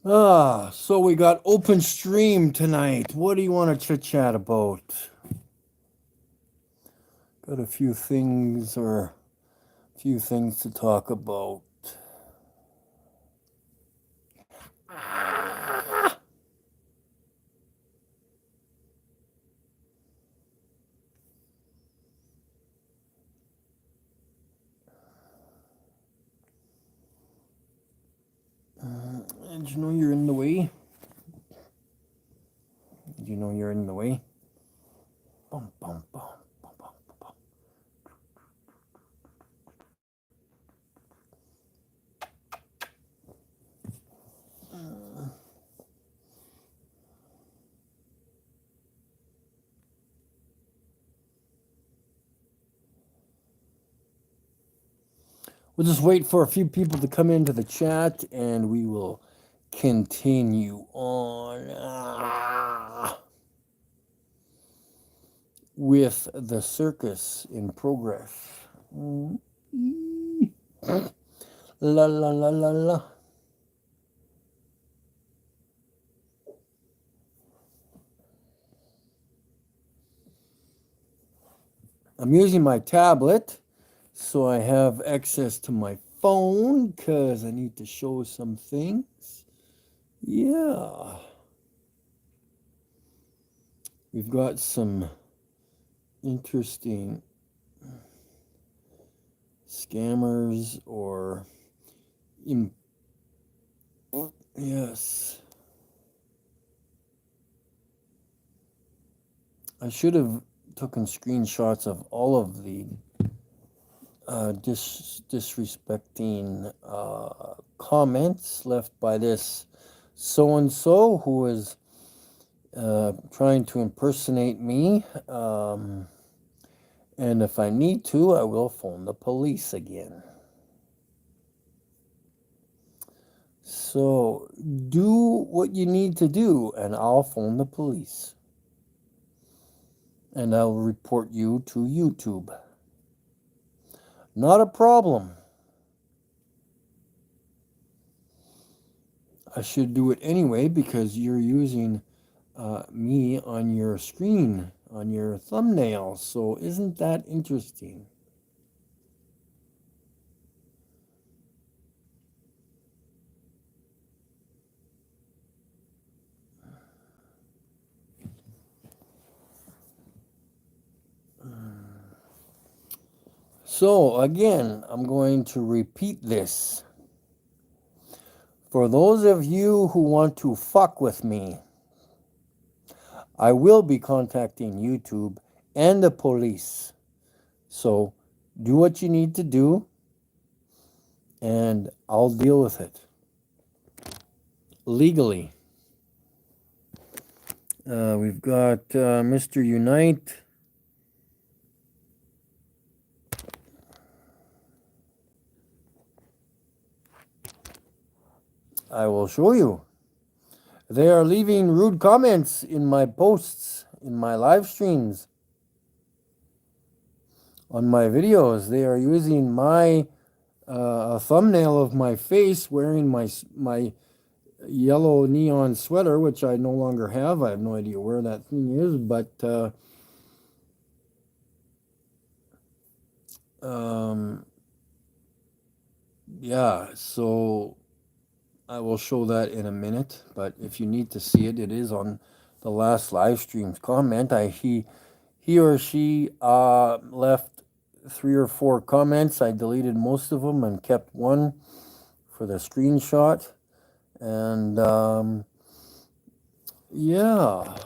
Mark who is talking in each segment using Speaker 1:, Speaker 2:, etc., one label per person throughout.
Speaker 1: So we got open stream tonight. What do you want to chit chat about? Got a few things to talk about. Did you know you're in the way? Did you know you're in the way? Bum, bum, bum, bum, bum, bum. We'll just wait for a few people to come into the chat and we will continue on with the circus in progress. La la la la la. I'm using my tablet, so I have access to my phone because I need to show some things. Yeah. We've got some interesting scammers or yes. I should have taken screenshots of all of the disrespecting comments left by this so-and-so who is trying to impersonate me. And if I need to, I will phone the police again. So do what you need to do, and I'll phone the police. And I'll report you to YouTube. Not a problem. I should do it anyway because you're using me on your screen, on your thumbnail. So isn't that interesting? So again, I'm going to repeat this. For those of you who want to fuck with me, I will be contacting YouTube and the police. So do what you need to do, and I'll deal with it legally. We've got Mr. Unite. I will show you. They are leaving rude comments in my posts, in my live streams, on my videos. They are using my thumbnail of my face wearing my yellow neon sweater, which I no longer have. I have no idea where that thing is, but yeah, so I will show that in a minute. But if you need to see it, it is on the last live stream's comment. He or she left 3 or 4 comments. I deleted most of them and kept one for the screenshot. And yeah,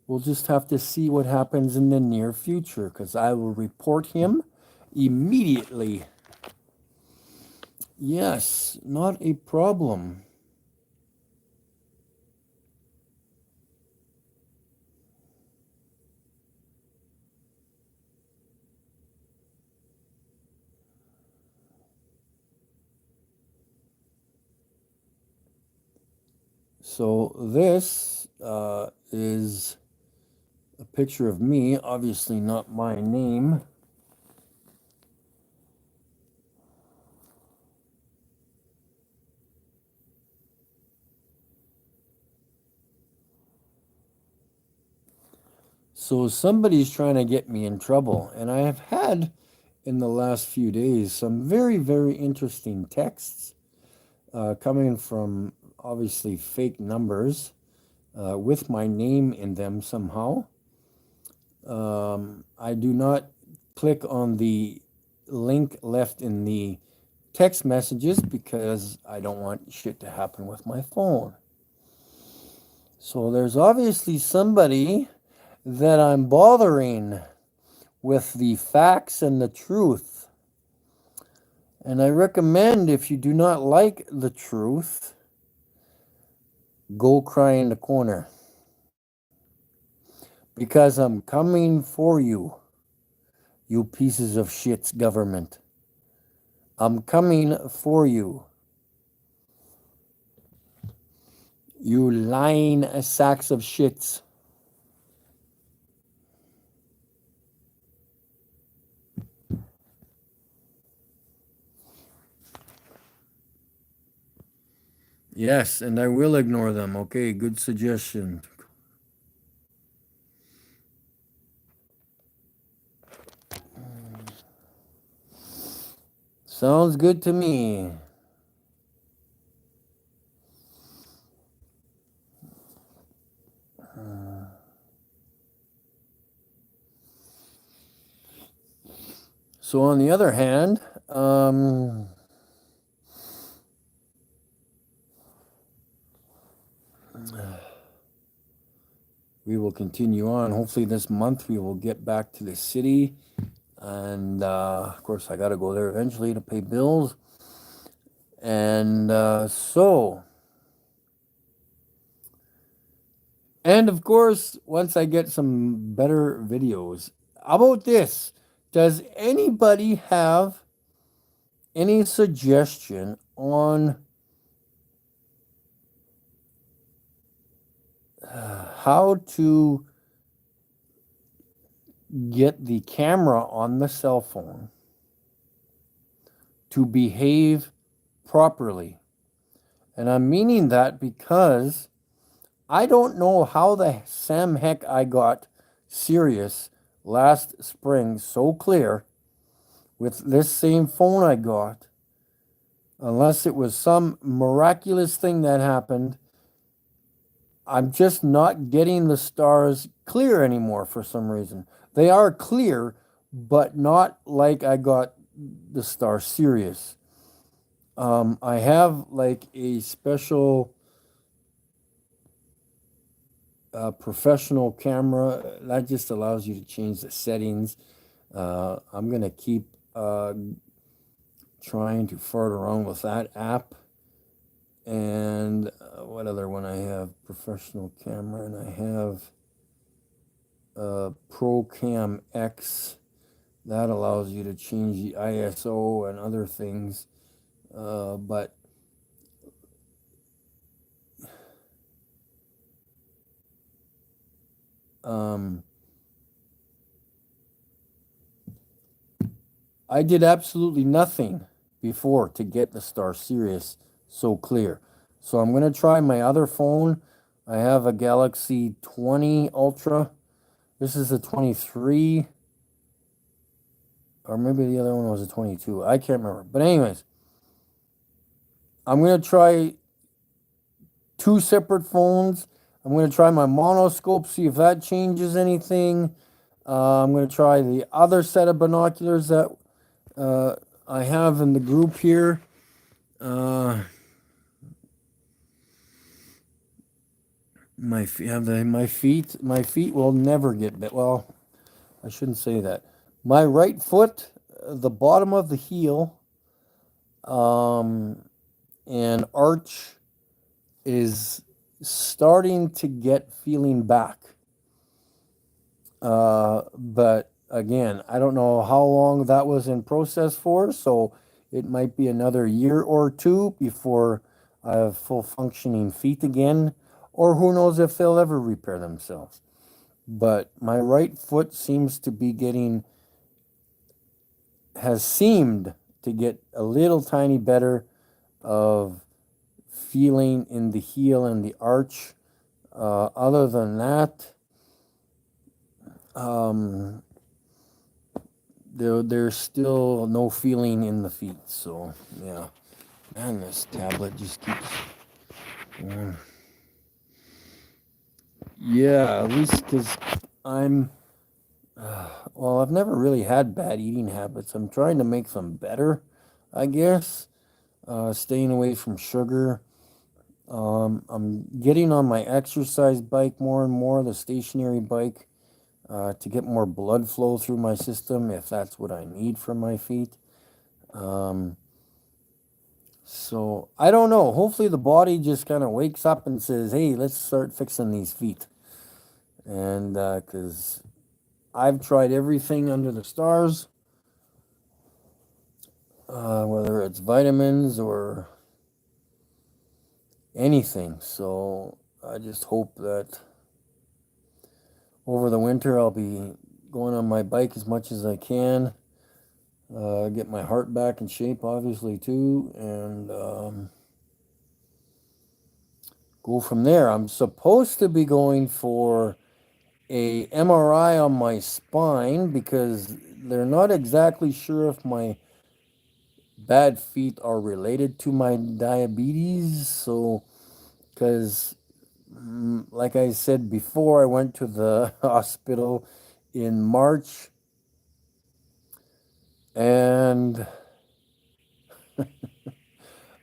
Speaker 1: we'll just have to see what happens in the near future because I will report him immediately. Yes, not a problem. So this is a picture of me, obviously not my name. So somebody's trying to get me in trouble, and I have had in the last few days some very, very interesting texts coming from obviously fake numbers with my name in them somehow. I do not click on the link left in the text messages because I don't want shit to happen with my phone. So there's obviously somebody that I'm bothering with the facts and the truth. And I recommend, if you do not like the truth, go cry in the corner. Because I'm coming for you, you pieces of shit's government. I'm coming for you. You lying sacks of shits. Yes, and I will ignore them. Okay, good suggestion. Sounds good to me. So on the other hand, we will continue on. Hopefully this month we will get back to the city. And of course I got to go there eventually to pay bills. And and of course, once I get some better videos. How about this? Does anybody have any suggestion on how to get the camera on the cell phone to behave properly? And I'm meaning that because I don't know how the Sam heck I got Sirius last spring so clear with this same phone I got, unless it was some miraculous thing that happened. I'm just not getting the stars clear anymore for some reason. They are clear, but not like I got the star Sirius. I have like a special professional camera that just allows you to change the settings. I'm gonna keep trying to fart around with that app. And what other one I have? Professional camera, and I have ProCam X. That allows you to change the ISO and other things. But I did absolutely nothing before to get the Star Sirius so clear. So I'm going to try my other phone. I have a Galaxy 20 Ultra. This is a 23. Or maybe the other one was a 22. I can't remember. But anyways, I'm going to try two separate phones. I'm going to try my monoscope, see if that changes anything. I'm going to try the other set of binoculars that I have in the group here. My feet will never get bit. Well, I shouldn't say that. My right foot, the bottom of the heel, and arch is starting to get feeling back. But again, I don't know how long that was in process for, so it might be another year or two before I have full functioning feet again, or who knows if they'll ever repair themselves. But my right foot has seemed to get a little tiny better of feeling in the heel and the arch. Other than that, um, there's still no feeling in the feet. So yeah, man, this tablet just keeps. Uh, yeah, at least because I'm. Well, I've never really had bad eating habits. I'm trying to make them better, I guess. Staying away from sugar. I'm getting on my exercise bike more and more, the stationary bike, to get more blood flow through my system if that's what I need for my feet. Um, so I don't know. Hopefully, the body just kind of wakes up and says, "Hey, let's start fixing these feet." And because I've tried everything under the stars, whether it's vitamins or anything. So I just hope that over the winter I'll be going on my bike as much as I can. Get my heart back in shape, obviously, too, and go from there. I'm supposed to be going for a MRI on my spine because they're not exactly sure if my bad feet are related to my diabetes. So, because like I said before, I went to the hospital in March and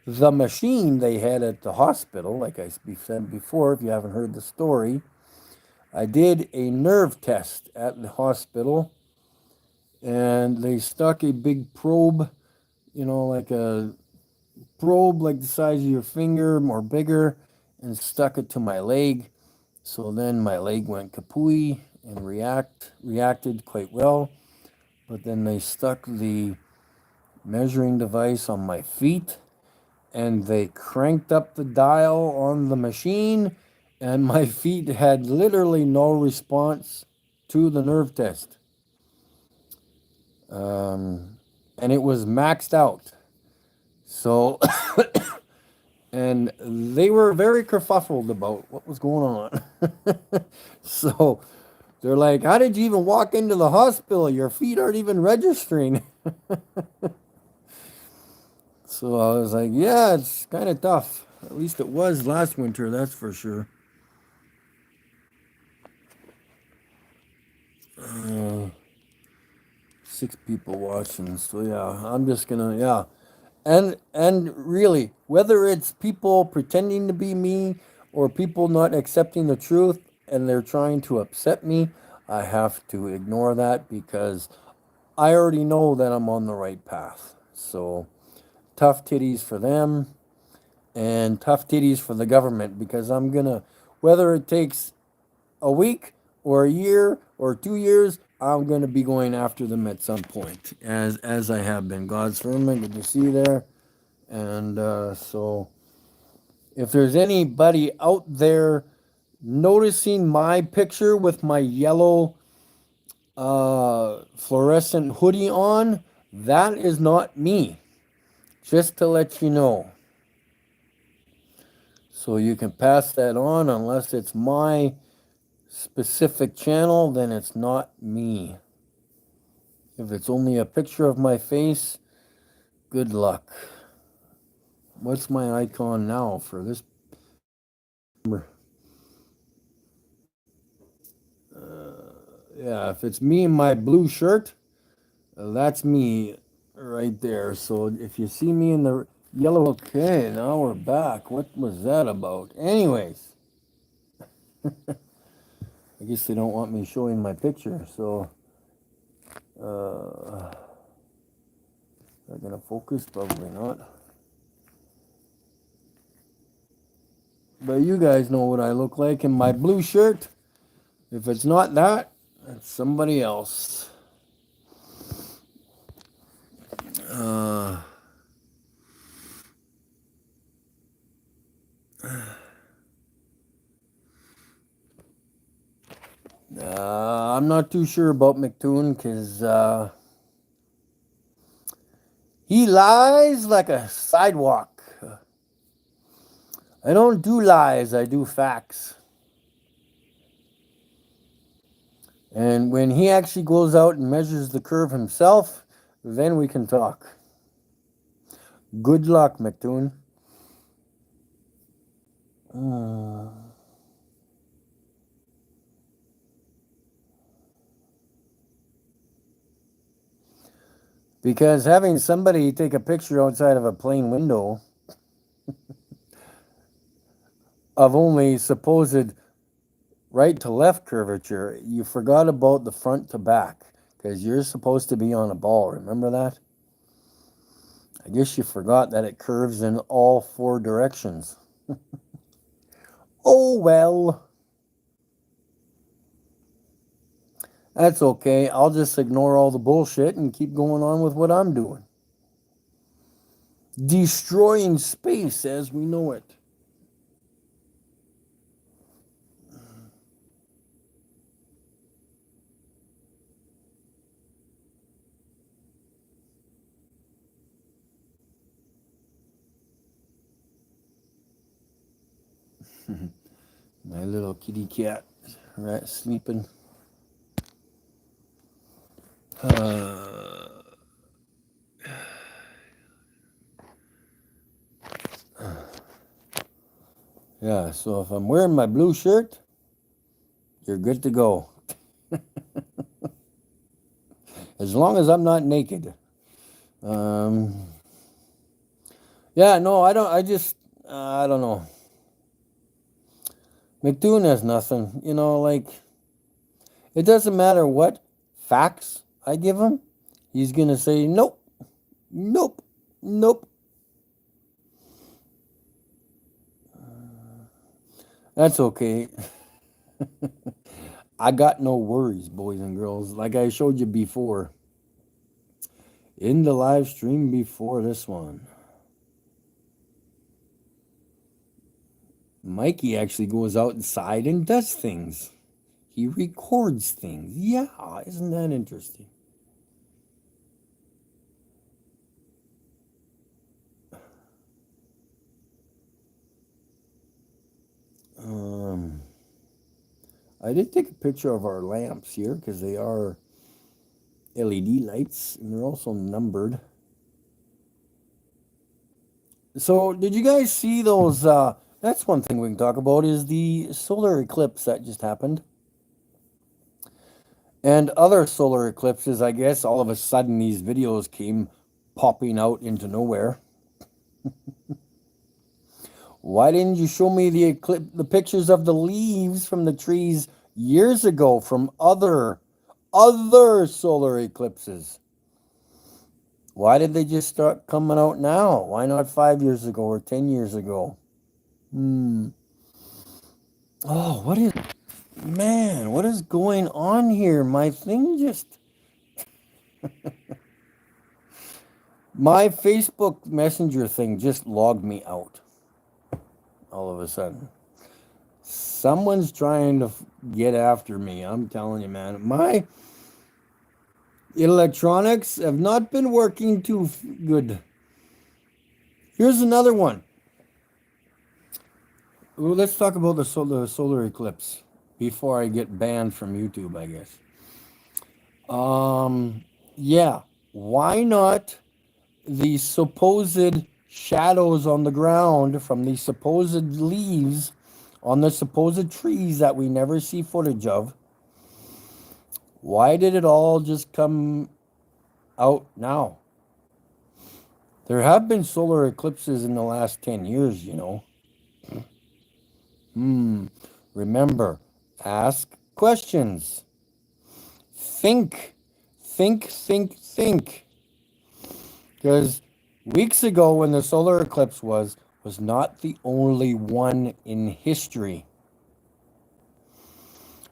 Speaker 1: the machine they had at the hospital, like I said before, if you haven't heard the story, I did a nerve test at the hospital and they stuck a big probe, like a probe like the size of your finger, more bigger, and stuck it to my leg. So then my leg went kapooey and reacted quite well. But then they stuck the measuring device on my feet and they cranked up the dial on the machine and my feet had literally no response to the nerve test. Um, and it was maxed out. So, and they were very kerfuffled about what was going on. So they're like, "How did you even walk into the hospital? Your feet aren't even registering." So I was like, "Yeah, it's kind of tough. At least it was last winter, that's for sure." Uh, 6 people watching, so yeah, I'm just gonna, yeah. And really, whether it's people pretending to be me or people not accepting the truth and they're trying to upset me, I have to ignore that because I already know that I'm on the right path. So tough titties for them and tough titties for the government because I'm gonna, whether it takes a week or a year or 2 years, I'm gonna be going after them at some point, as I have been. God's firmament, good to see you there. And so, if there's anybody out there noticing my picture with my yellow fluorescent hoodie on, that is not me. Just to let you know. So you can pass that on unless it's my specific channel, then it's not me. If it's only a picture of my face, good luck. What's my icon now for this? Yeah, if it's me in my blue shirt, that's me right there. So if you see me in the yellow, okay, now we're back. What was that about? Anyways, I guess they don't want me showing my picture, so they're gonna focus, probably not. But you guys know what I look like in my blue shirt. If it's not that, it's somebody else. Uh, I'm not too sure about McToon because he lies like a sidewalk. I don't do lies, I do facts. And when he actually goes out and measures the curve himself, then we can talk. Good luck, Mattoon. Because having somebody take a picture outside of a plane window of only supposed right to left curvature, you forgot about the front to back because you're supposed to be on a ball. Remember that? I guess you forgot that it curves in all four directions. Oh well. That's okay. I'll just ignore all the bullshit and keep going on with what I'm doing. Destroying space as we know it. My little kitty cat right sleeping. Yeah, so if I'm wearing my blue shirt, you're good to go. As long as I'm not naked. Yeah, no, I don't. I don't know. McDoon has nothing. Like, it doesn't matter what facts I give him. He's going to say, nope, nope, nope. That's okay. I got no worries, boys and girls. Like I showed you before in the live stream before this one. Mikey actually goes outside and does things. He records things. Yeah, isn't that interesting? I did take a picture of our lamps here because they are LED lights and they're also numbered. So, did you guys see those? That's one thing we can talk about is the solar eclipse that just happened. And other solar eclipses, I guess, all of a sudden these videos came popping out into nowhere. Why didn't you show me the pictures of the leaves from the trees years ago from other solar eclipses? Why did they just start coming out now? Why not 5 years ago or 10 years ago? Oh, what is going on here? My thing just my Facebook Messenger thing just logged me out. All of a sudden. Someone's trying to get after me. I'm telling you, man. My electronics have not been working too good. Here's another one. Well, let's talk about the solar eclipse before I get banned from YouTube, I guess. Yeah. Why not the supposed shadows on the ground from the supposed leaves on the supposed trees that we never see footage of? Why did it all just come out now? There have been solar eclipses in the last 10 years, Remember, ask questions. Think. Because weeks ago when the solar eclipse was not the only one in history.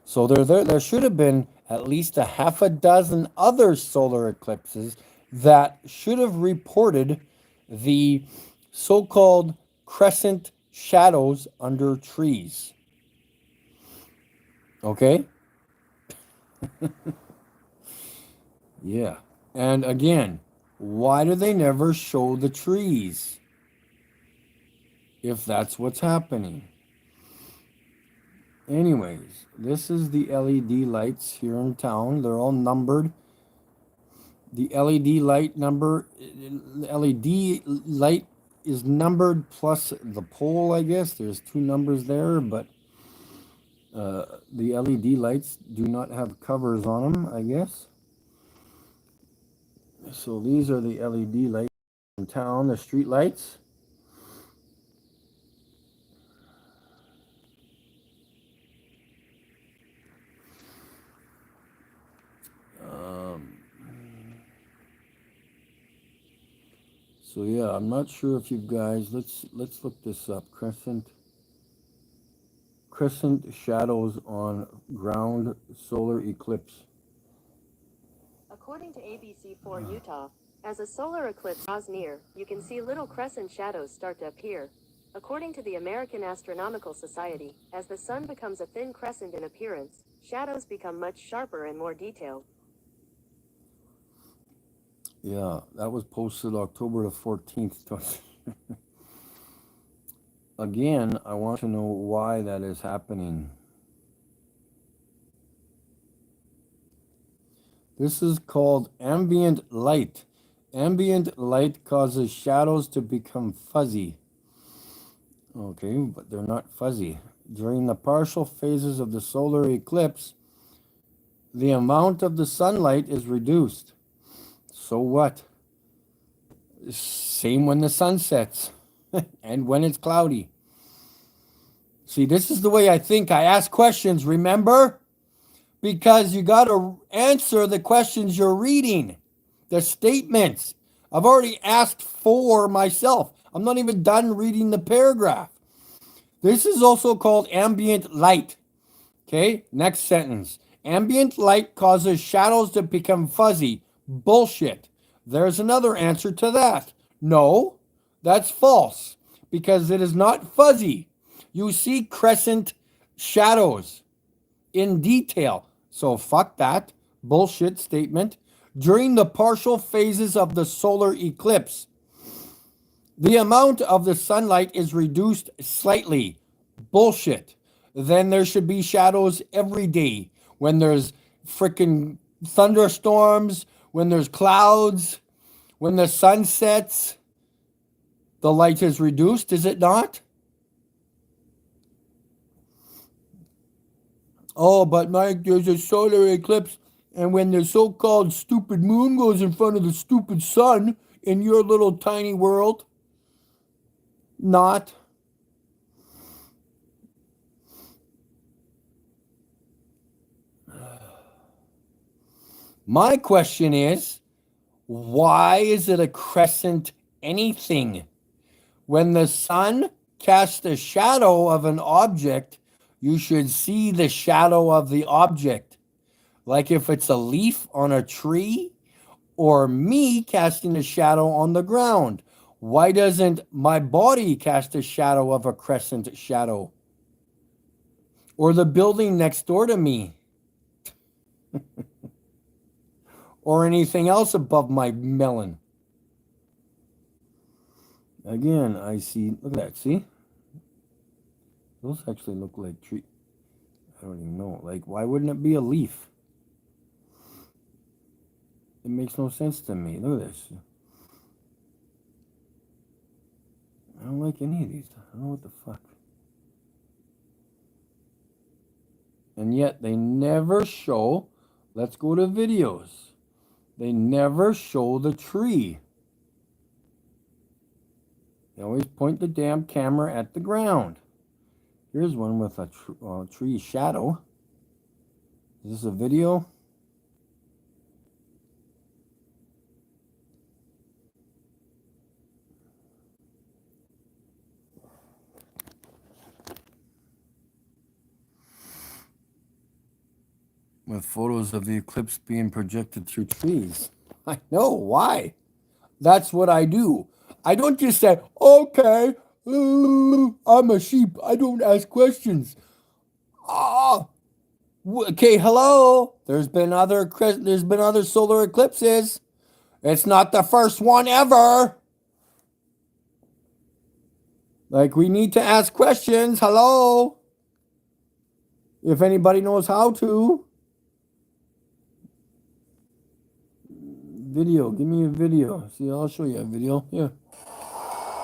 Speaker 1: So there should have been at least a half a dozen other solar eclipses that should have reported the so-called crescent shadows under trees. Okay? Yeah. And again, why do they never show the trees? If that's what's happening. Anyways, this is the LED lights here in town. They're all numbered. The LED light number, LED light is numbered plus the pole, I guess. There's two numbers there, but the LED lights do not have covers on them, I guess. So these are the LED lights in town, the street lights. So yeah, I'm not sure if you guys let's look this up. Crescent shadows on ground solar eclipse.
Speaker 2: According to ABC4 Utah, as a solar eclipse draws near, you can see little crescent shadows start to appear. According to the American Astronomical Society, as the sun becomes a thin crescent in appearance, shadows become much sharper and more detailed.
Speaker 1: Yeah, that was posted October the 14th. Again, I want to know why that is happening. This is called ambient light. Ambient light causes shadows to become fuzzy. Okay, but they're not fuzzy. During the partial phases of the solar eclipse, the amount of the sunlight is reduced. So what? Same when the sun sets and when it's cloudy. See, this is the way I think. I ask questions, remember? Because you got to answer the questions you're reading, the statements. I've already asked for myself. I'm not even done reading the paragraph. This is also called ambient light. Okay, next sentence. Ambient light causes shadows to become fuzzy. Bullshit. There's another answer to that. No, that's false because it is not fuzzy. You see crescent shadows in detail. So fuck that bullshit statement. During the partial phases of the solar eclipse, the amount of the sunlight is reduced slightly. Bullshit. Then there should be shadows every day when there's freaking thunderstorms, when there's clouds, when the sun sets. The light is reduced, is it not? Oh, but Mike, there's a solar eclipse, and when the so called stupid moon goes in front of the stupid sun in your little tiny world, not. My question is, why is it a crescent anything? When the sun casts a shadow of an object, you should see the shadow of the object. Like if it's a leaf on a tree or me casting a shadow on the ground. Why doesn't my body cast a shadow of a crescent shadow? Or the building next door to me? Or anything else above my melon? Again, I see, look at that, see? Those actually look like tree. I don't even know. Like, why wouldn't it be a leaf? It makes no sense to me. Look at this. I don't like any of these. I don't know what the fuck. And yet they never show, let's go to videos. They never show the tree. They always point the damn camera at the ground. Here's one with a tree shadow. Is this a video? With photos of the eclipse being projected through trees. I know, why? That's what I do. I don't just say, okay, I'm a sheep. I don't ask questions. Ah, okay, hello. There's been other solar eclipses. It's not the first one ever. Like, we need to ask questions. Hello. If anybody knows how to. Video. Give me a video. See, I'll show you a video. Yeah.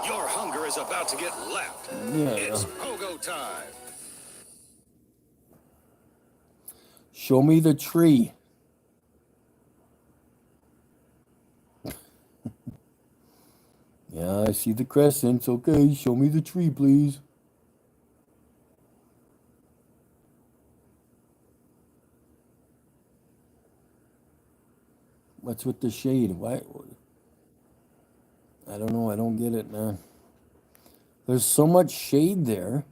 Speaker 3: Your hunger is about to get lapped.
Speaker 1: Yeah.
Speaker 3: It's pogo time.
Speaker 1: Show me the tree. Yeah, I see the crescents. Okay, show me the tree, please. What's with the shade? Why? I don't know. I don't get it, man. There's so much shade there.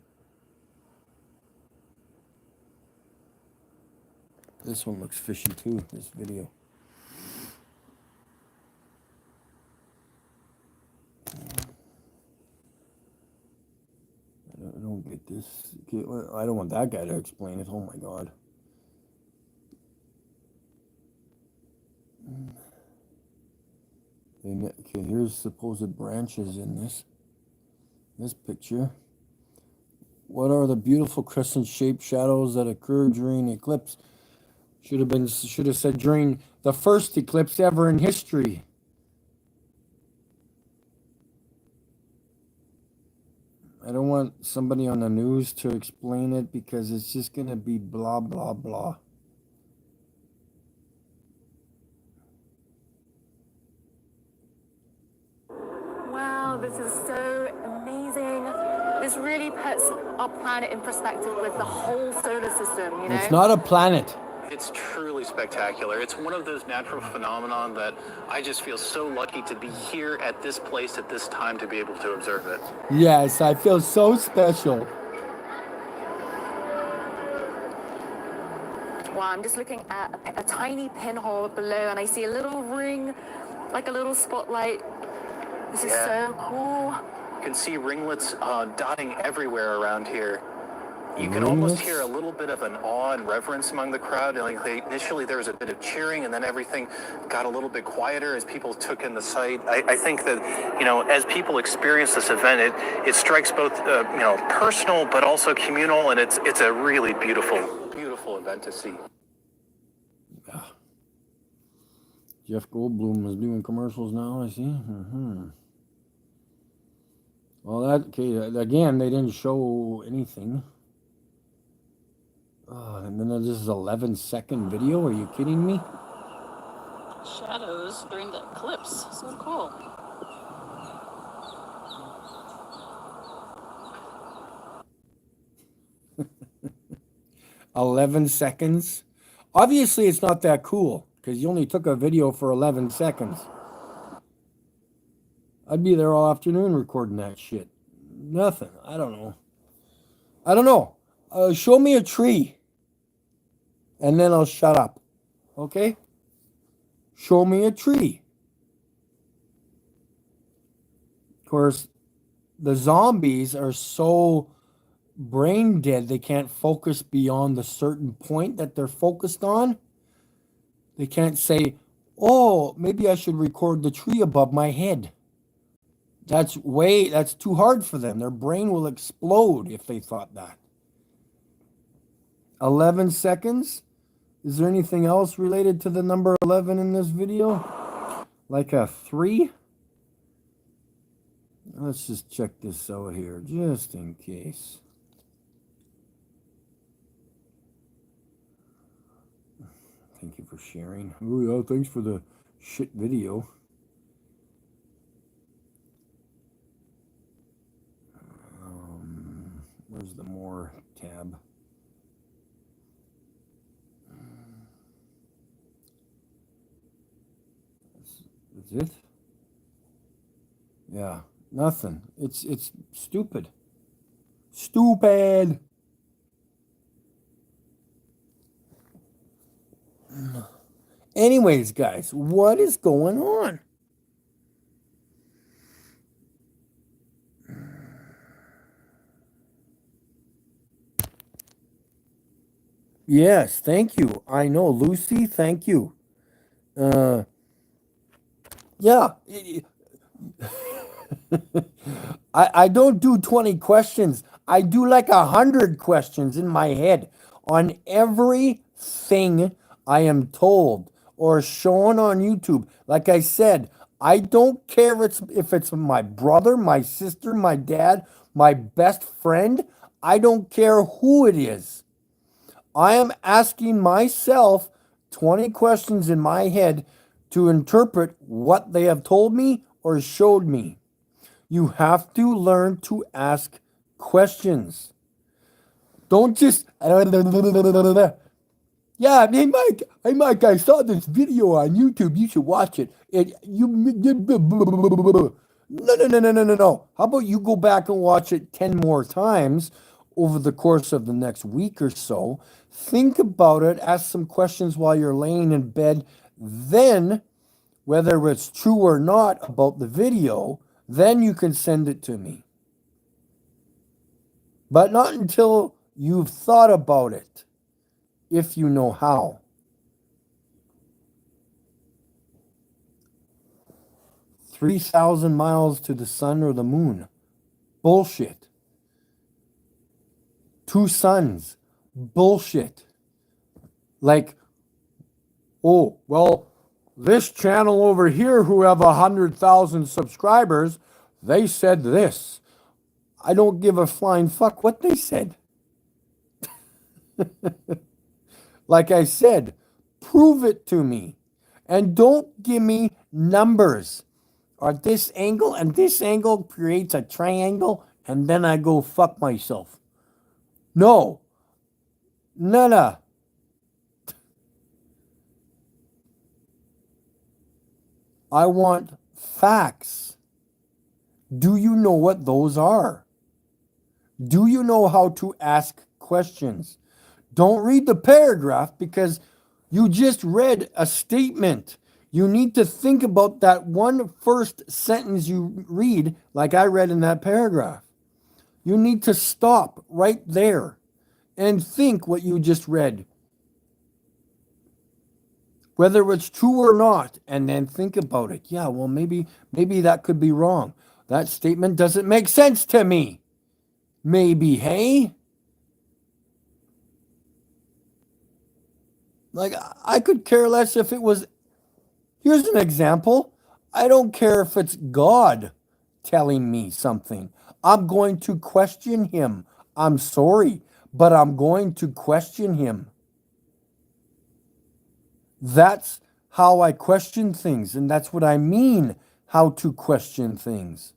Speaker 1: This one looks fishy too, this video. I don't get this. I don't want that guy to explain it. Oh my God. Okay, here's supposed branches in this picture. What are the beautiful crescent-shaped shadows that occur during eclipse? Should have said during the first eclipse ever in history. I don't want somebody on the news to explain it because it's just going to be blah, blah, blah.
Speaker 4: Wow, this is so amazing. This really puts our planet in perspective with the whole solar system, you know?
Speaker 1: It's not a planet.
Speaker 5: It's truly spectacular. It's one of those natural phenomenon that I just feel so lucky to be here at this place at this time to be able to observe it.
Speaker 1: Yes, I feel so special.
Speaker 4: Wow, I'm just looking at a tiny pinhole below and I see a little ring, like a little spotlight. This is so cool.
Speaker 5: You can see ringlets dotting everywhere around here. You can almost hear a little bit of an awe and reverence among the crowd. Initially, there was a bit of cheering, and then everything got a little bit quieter as people took in the sight. I think that, you know, as people experience this event, it strikes both, you know, personal but also communal, and it's a really beautiful event to see.
Speaker 1: Yeah. Jeff Goldblum is doing commercials now, I see. Well, again, they didn't show anything. And then this is 11-second video. Are you kidding me?
Speaker 6: Shadows during the eclipse. So cool.
Speaker 1: $11 seconds. Obviously, it's not that cool because you only took a video for 11 seconds. I'd be there all afternoon recording that shit. Nothing. I don't know. Show me a tree. And then I'll shut up. Okay? Show me a tree. Of course, the zombies are so brain dead they can't focus beyond the certain point that they're focused on. They can't say, oh, maybe I should record the tree above my head. That's too hard for them. Their brain will explode if they thought that. 11 seconds? Is there anything else related to the number 11 in this video? Like a 3? Let's just check this out here, just in case. Thank you for sharing. Oh yeah, thanks for the shit video. Where's the more tab? That's it? Yeah, nothing. It's stupid. Stupid. Anyways, guys, what is going on? Yes, thank you. I know, Lucy, thank you. Yeah. I don't do 20 questions. I do like 100 questions in my head. on everything I am told or shown on YouTube. Like I said, I don't care if it's my brother, my sister, my dad, my best friend. I don't care who it is. I am asking myself 20 questions in my head to interpret what they have told me or showed me. You have to learn to ask questions. Don't just, yeah, hey Mike, I saw this video on YouTube. You should watch it. No. How about you go back and watch it 10 more times over the course of the next week or so? Think about it, ask some questions while you're laying in bed. Then, whether it's true or not about the video, then you can send it to me. But not until you've thought about it, if you know how. $3,000 miles to the sun or the moon. Bullshit. 2 suns. Bullshit. Like, oh, well, this channel over here who have 100,000 subscribers, they said this. I don't give a flying fuck what they said. Like I said, prove it to me. And don't give me numbers. Or this angle and this angle creates a triangle, and then I go fuck myself. No. Nada. I want facts. Do you know what those are? Do you know how to ask questions? Don't read the paragraph because you just read a statement. You need to think about that one first sentence you read, like I read in that paragraph. You need to stop right there and think what you just read. Whether it's true or not, and then think about it. Yeah, well, maybe that could be wrong. That statement doesn't make sense to me. Maybe, hey? Like, I could care less if it was... Here's an example. I don't care if it's God telling me something. I'm going to question him. I'm sorry, but I'm going to question him. That's how I question things, and that's what I mean, how to question things.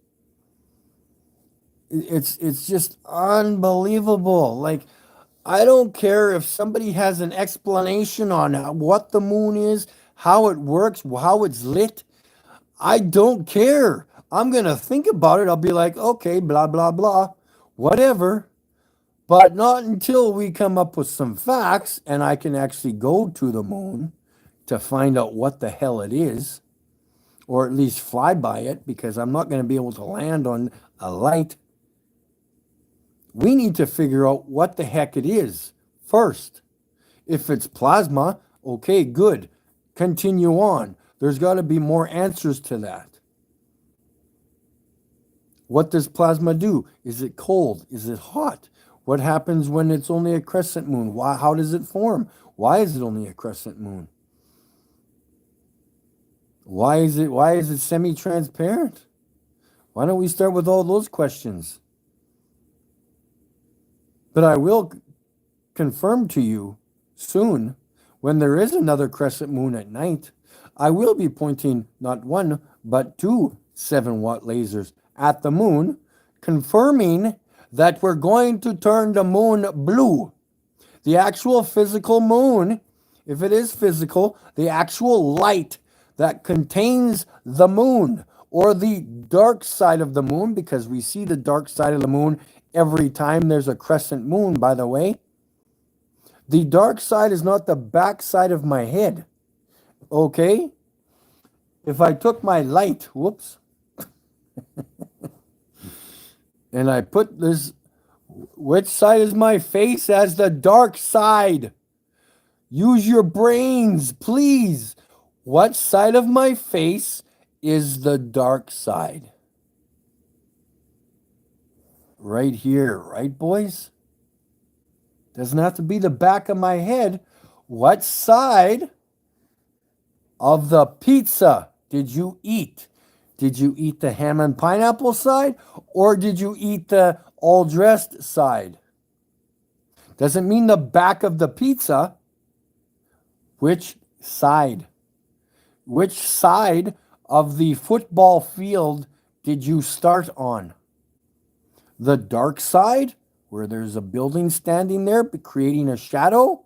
Speaker 1: It's just unbelievable. Like, I don't care if somebody has an explanation on what the moon is, how it works, how it's lit. I don't care. I'm going to think about it. I'll be like, okay, blah, blah, blah, whatever. But not until we come up with some facts and I can actually go to the moon to find out what the hell it is, or at least fly by it, because I'm not going to be able to land on a light. We need to figure out what the heck it is first. If it's plasma, okay, good. Continue on. There's got to be more answers to that. What does plasma do? Is it cold? Is it hot? What happens when it's only a crescent moon? How does it form? Why is it only a crescent moon? Why is it semi-transparent? Why don't we start with all those questions? But I will confirm to you soon, when there is another crescent moon at night, I will be pointing not 1, but 2 7-watt lasers at the moon, confirming that we're going to turn the moon blue. The actual physical moon, if it is physical, the actual light that contains the moon, or the dark side of the moon, because we see the dark side of the moon every time there's a crescent moon, by the way. The dark side is not the back side of my head. Okay? If I took my light, whoops, and I put this, which side is my face as the dark side? Use your brains, please. What side of my face is the dark side? Right here, right, boys? Doesn't have to be the back of my head. What side of the pizza did you eat? Did you eat the ham and pineapple side, or did you eat the all dressed side? Doesn't mean the back of the pizza. Which side? Which side of the football field did you start on? The dark side, where there's a building standing there creating a shadow,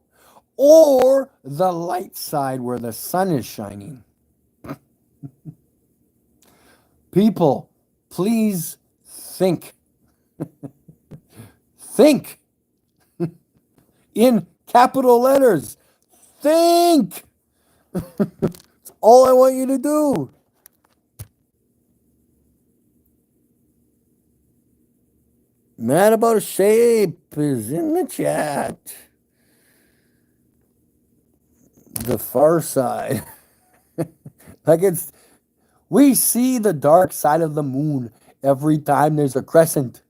Speaker 1: or the light side where the sun is shining? People, please think. Think in capital letters. Think. That's all I want you to do. Mad about a shape is in the chat. The far side. We see the dark side of the moon every time there's a crescent.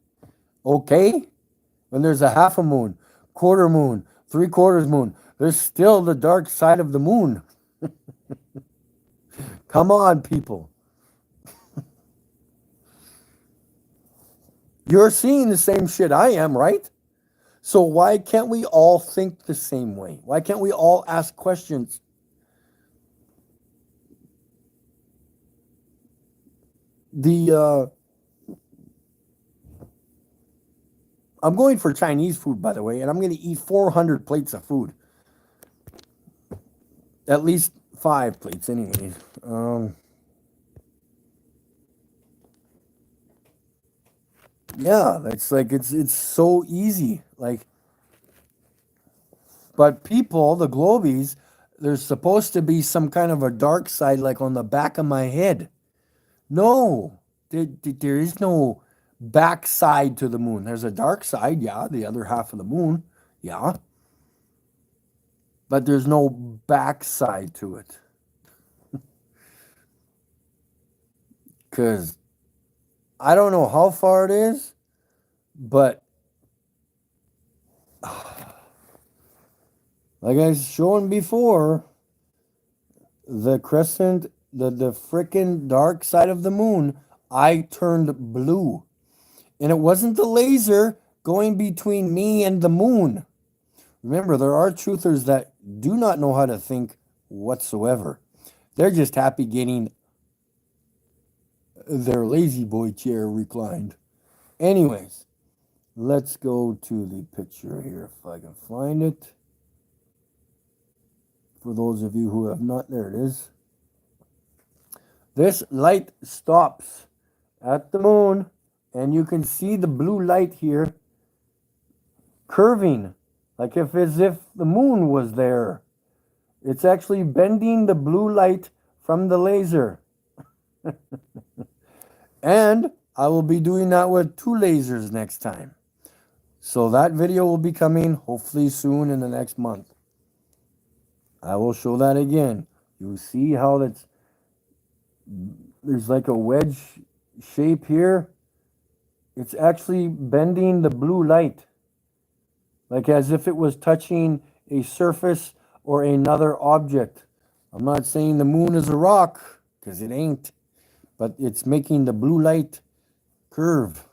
Speaker 1: Okay? When there's a half a moon, quarter moon, 3/4 moon, there's still the dark side of the moon. Come on, people. You're seeing the same shit I am, right? So why can't we all think the same way? Why can't we all ask questions? I'm going for Chinese food, by the way, and I'm going to eat 400 plates of food. At least 5 plates, anyways. Yeah, it's like it's so easy. Like, but people, the globies, there's supposed to be some kind of a dark side, like on the back of my head. No, there is no back side to the moon. There's a dark side, yeah, the other half of the moon, yeah. But there's no back side to it. Because I don't know how far it is, but like I was showing before, the crescent, the frickin' dark side of the moon, I turned blue. And it wasn't the laser going between me and the moon. Remember, there are truthers that do not know how to think whatsoever. They're just happy getting their lazy boy chair reclined. Anyways, let's go to the picture here if I can find it. For those of you who have not, there it is. This light stops at the moon, and you can see the blue light here curving, like as if the moon was there. It's actually bending the blue light from the laser. And I will be doing that with 2 lasers next time. So that video will be coming hopefully soon in the next month. I will show that again. You see how there's like a wedge shape here. It's actually bending the blue light, like as if it was touching a surface or another object. I'm not saying the moon is a rock, because it ain't, but it's making the blue light curve.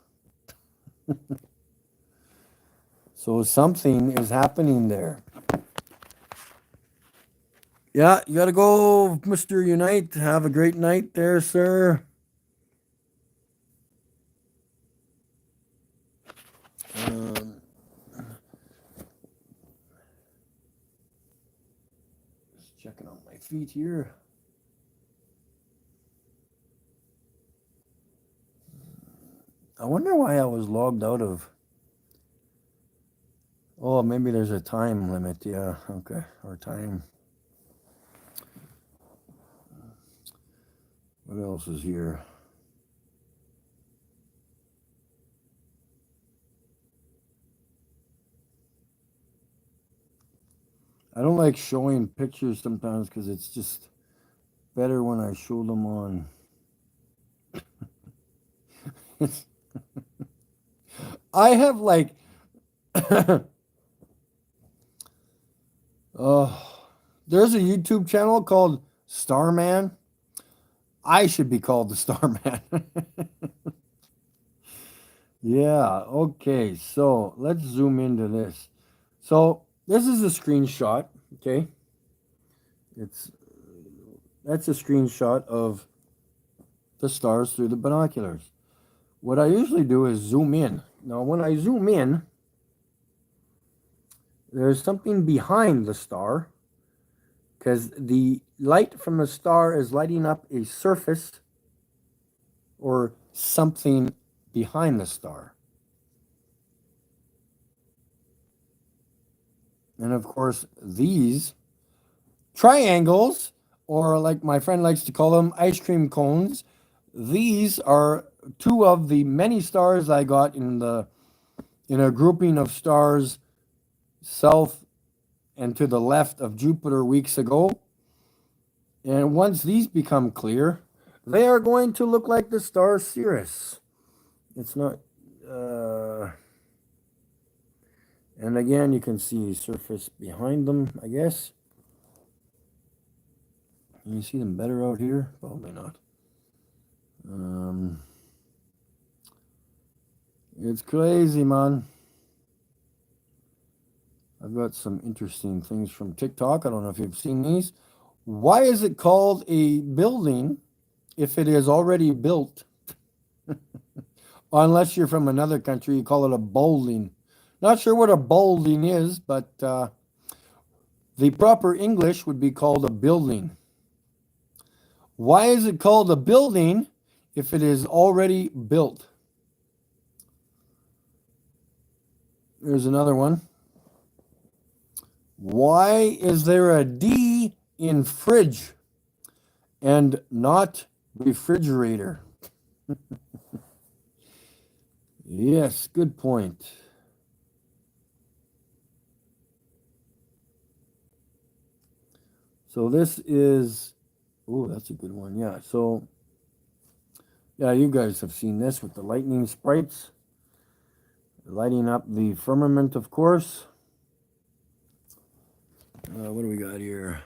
Speaker 1: So something is happening there. Yeah, you gotta go, Mr. Unite. Have a great night there, sir. Just checking on my feet here. I wonder why I was logged out of. Oh, maybe there's a time limit. Yeah, okay, or time. What else is here? I don't like showing pictures sometimes because it's just better when I show them on. I have like There's a YouTube channel called Starman. I should be called the Starman. Yeah, okay. So let's zoom into this. So this is a screenshot, okay? It's That's a screenshot of the stars through the binoculars. What I usually do is zoom in. Now, when I zoom in, there's something behind the star because the light from the star is lighting up a surface or something behind the star. And of course, these triangles, or like my friend likes to call them, ice cream cones, these are two of the many stars I got in a grouping of stars south and to the left of Jupiter weeks ago. And once these become clear, they are going to look like the star Sirius. It's not, and again, you can see surface behind them, I guess. Can you see them better out here? Probably not. It's crazy, man. I've got some interesting things from TikTok. I don't know if you've seen these. Why is it called a building if it is already built? Unless you're from another country, you call it a bowling. Not sure what a bowling is, but the proper English would be called a building. Why is it called a building if it is already built? There's another one. Why is there a D in fridge and not refrigerator? Yes, good point. So this is, oh, that's a good one. Yeah, so, yeah, you guys have seen this with the lightning sprites. Lighting up the firmament, of course. What do we got here?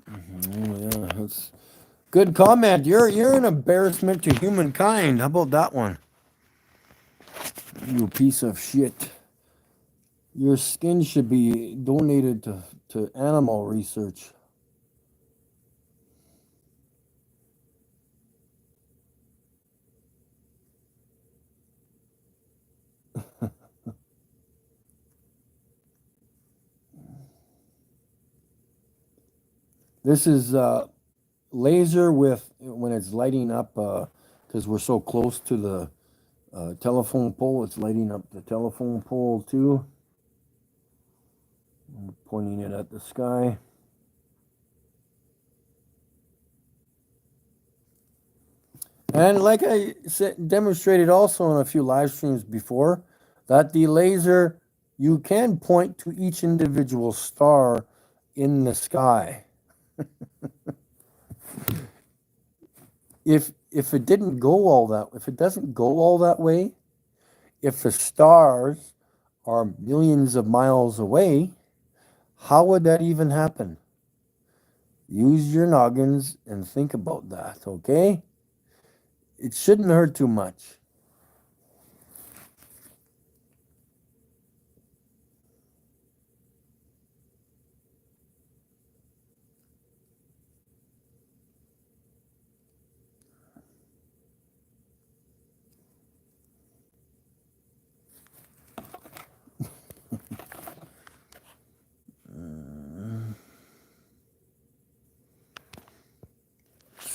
Speaker 1: Oh, yeah, that's good comment. You're an embarrassment to humankind. How about that one? You piece of shit. Your skin should be donated to animal research. This is laser with when it's lighting up because we're so close to the telephone pole. It's lighting up the telephone pole too. I'm pointing it at the sky. And like I demonstrated also in a few live streams before, that the laser, you can point to each individual star in the sky. If it didn't go all that, if it doesn't go all that way, if the stars are millions of miles away, how would that even happen? Use your noggins and think about that, okay? It shouldn't hurt too much.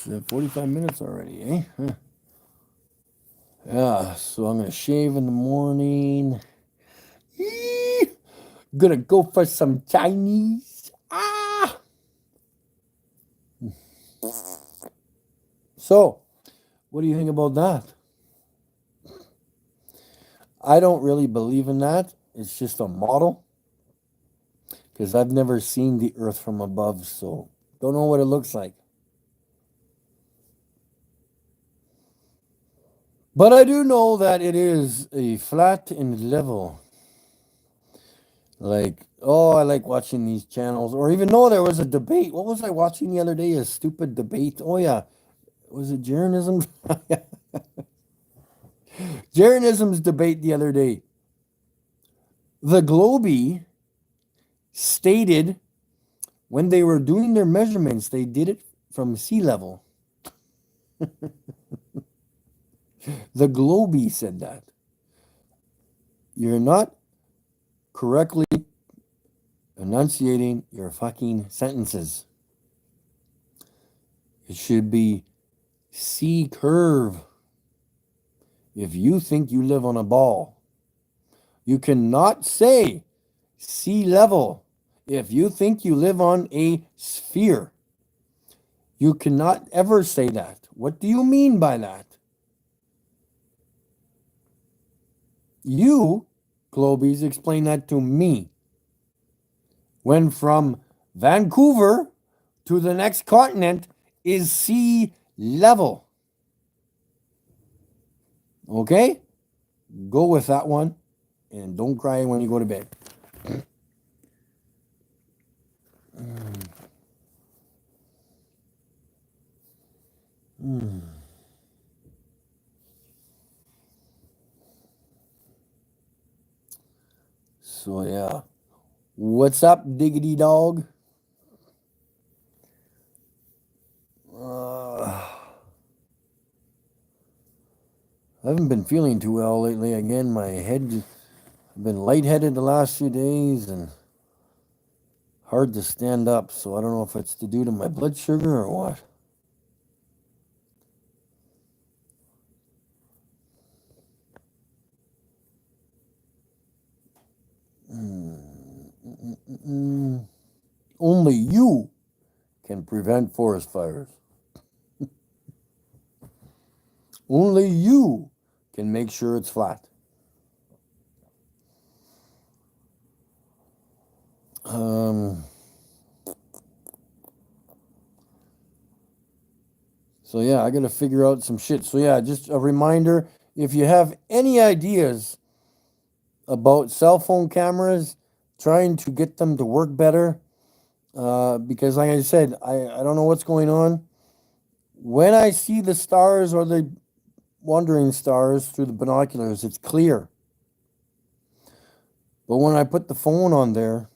Speaker 1: It's 45 minutes already, eh? Huh. Yeah, so I'm going to shave in the morning. Eee! Gonna go for some Chinese. Ah! So, what do you think about that? I don't really believe in that. It's just a model. Because I've never seen the Earth from above, so don't know what it looks like. But I do know that it is a flat and level. Like, oh, I like watching these channels. Or even though there was a debate. What was I watching the other day? A stupid debate. Oh, yeah. Was it Jeranism? Jeranism's debate the other day. The Globie stated when they were doing their measurements, they did it from sea level. The Globie said that. You're not correctly enunciating your fucking sentences. It should be sea curve. If you think you live on a ball, you cannot say sea level if you think you live on a sphere. You cannot ever say that. What do you mean by that? You, Globies, explain that to me. When from Vancouver to the next continent is sea level. Okay? Go with that one and don't cry when you go to bed. So, yeah. What's up, diggity dog? I haven't been feeling too well lately. Again, my head, I've been lightheaded the last few days and hard to stand up. So I don't know if it's to do to my blood sugar or what. Only you can prevent forest fires. Only you can make sure it's flat. So yeah, I gotta figure out some shit. So yeah, just a reminder, if you have any ideas about cell phone cameras, trying to get them to work better, because like I said, I don't know what's going on. When I see the stars or the wandering stars through the binoculars, it's clear. But when I put the phone on there,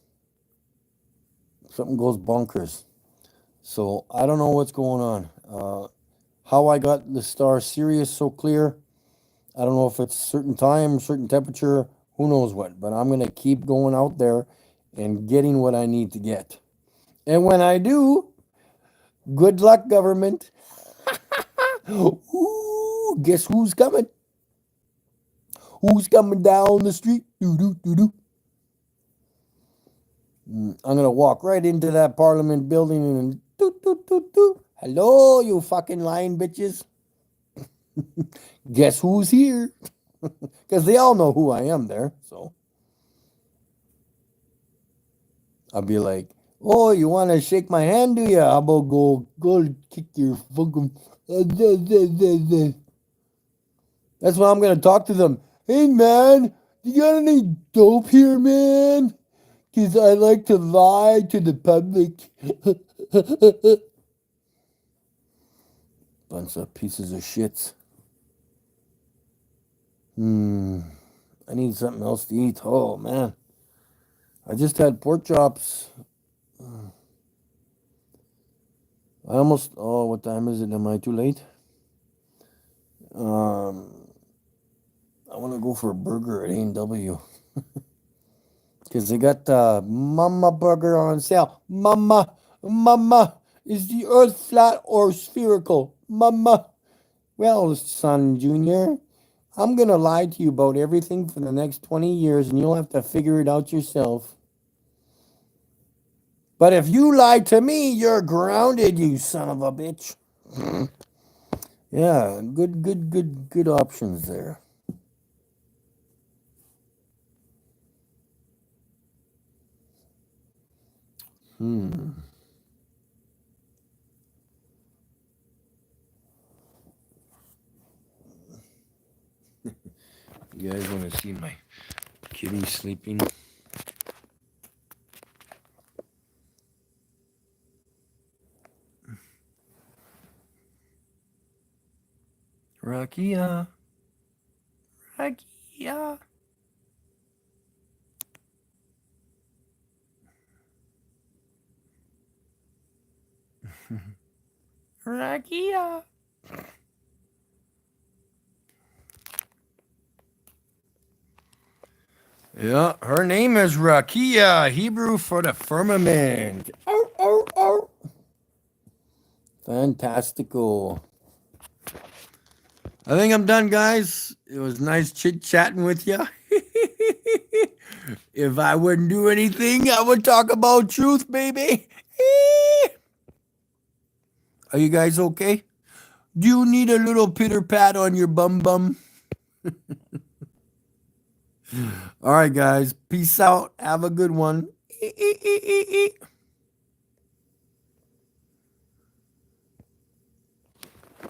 Speaker 1: something goes bonkers. So I don't know what's going on. How I got the star Sirius so clear, I don't know if it's certain time, certain temperature, who knows what. But I'm going to keep going out there and getting what I need to get. And when I do, good luck, government. Ooh, guess who's coming? Who's coming down the street? Doo-doo-doo-doo. I'm going to walk right into that Parliament building and doo-doo-doo-doo. Hello, you fucking lying bitches. Guess who's here? Because they all know who I am there. So I'll be like, oh, you want to shake my hand, do you? How about go kick your fucking... That's why I'm going to talk to them. Hey, man, you got any dope here, man? Because I like to lie to the public. Bunch of pieces of shits. I need something else to eat. Oh, man. I just had pork chops. I almost... Oh, what time is it? Am I too late? I want to go for a burger at A&W. Because they got the Mama Burger on sale. Mama, is the earth flat or spherical? Mama. Well, son, Junior, I'm going to lie to you about everything for the next 20 years, and you'll have to figure it out yourself. But if you lie to me, you're grounded, you son of a bitch. Yeah, good options there. You guys want to see my kitty sleeping? Rakia. Rakia. Rakia. Yeah, her name is Rakia, Hebrew for the firmament. Oh, oh, oh. Fantastical. I think I'm done, guys. It was nice chit-chatting with you. If I wouldn't do anything, I would talk about truth, baby. Are you guys okay? Do you need a little pitter-pat on your bum? All right, guys. Peace out. Have a good one.